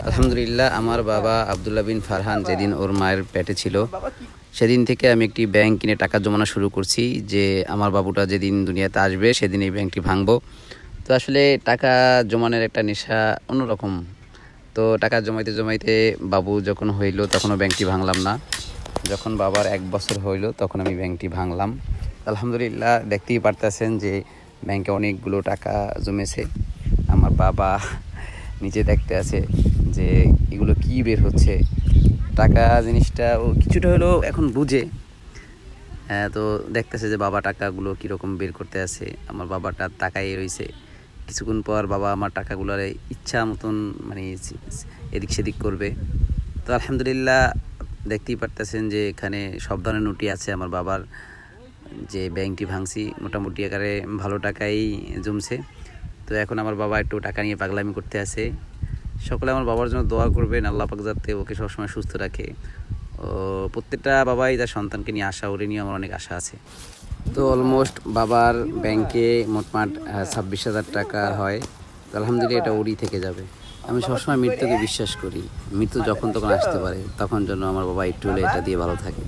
আলহামদুলিল্লাহ, আমার বাবা আব্দুল্লাহ বিন ফারহান যেদিন ওর মায়ের পেটে ছিল সেদিন থেকে আমি একটি ব্যাংক কিনে টাকা জমানো শুরু করছি যে আমার বাবুটা যেদিন দুনিয়াতে আসবে সেদিন এই ব্যাংকটি ভাঙবো। তো আসলে টাকা জমানোর একটা নেশা অন্যরকম। তো টাকা জমাইতে জমাইতে বাবু যখন হইলো তখনও ব্যাংকটি ভাঙলাম না। যখন বাবার 1 বছর হইলো তখন আমি ব্যাংকটি ভাঙলাম। আলহামদুলিল্লাহ, দেখতেই পারতেছেন যে ব্যাংকে অনেকগুলো টাকা জমেছে। আমার বাবা নিচে দেখতে আছে যে এগুলো কি বের হচ্ছে। টাকা জিনিসটা ও কিছুটা হলেও এখন বুঝে। তো দেখতেছে যে বাবা টাকাগুলো কীরকম বের করতে আছে। আমার বাবাটা তাকাই রয়েছে। কিছুক্ষণ পর বাবা আমার টাকাগুলোর ইচ্ছা মতন মানে এদিক সেদিক করবে। তো আলহামদুলিল্লাহ, দেখতেই পারতেছেন যে এখানে সব ধরনের নোটই আছে। আমার বাবার যে ব্যাংকটি ভাঙছি মোটামুটি আকারে ভালো টাকাই জমছে। তো এখন আমার বাবা একটু টাকা নিয়ে পাগলামি করতে আছে। সকলে আমার বাবার জন্য দোয়া করবেন, আল্লাহ পাক যাতে ওকে সবসময় সুস্থ রাখে। প্রত্যেকটা বাবাই তার সন্তানকে নিয়ে আশা, ওরে নিয়ে আমার অনেক আশা আছে। তো অলমোস্ট বাবার ব্যাংকে মোটমাট 26,000 টাকা হয়। তো আলহামদুলিল্লাহ, এটা ওরই থেকে যাবে। আমি সবসময় মৃত্যুকে বিশ্বাস করি। মৃত্যু যখন তখন আসতে পারে, তখন যেন আমার বাবা একটু হলে এটা দিয়ে ভালো থাকে।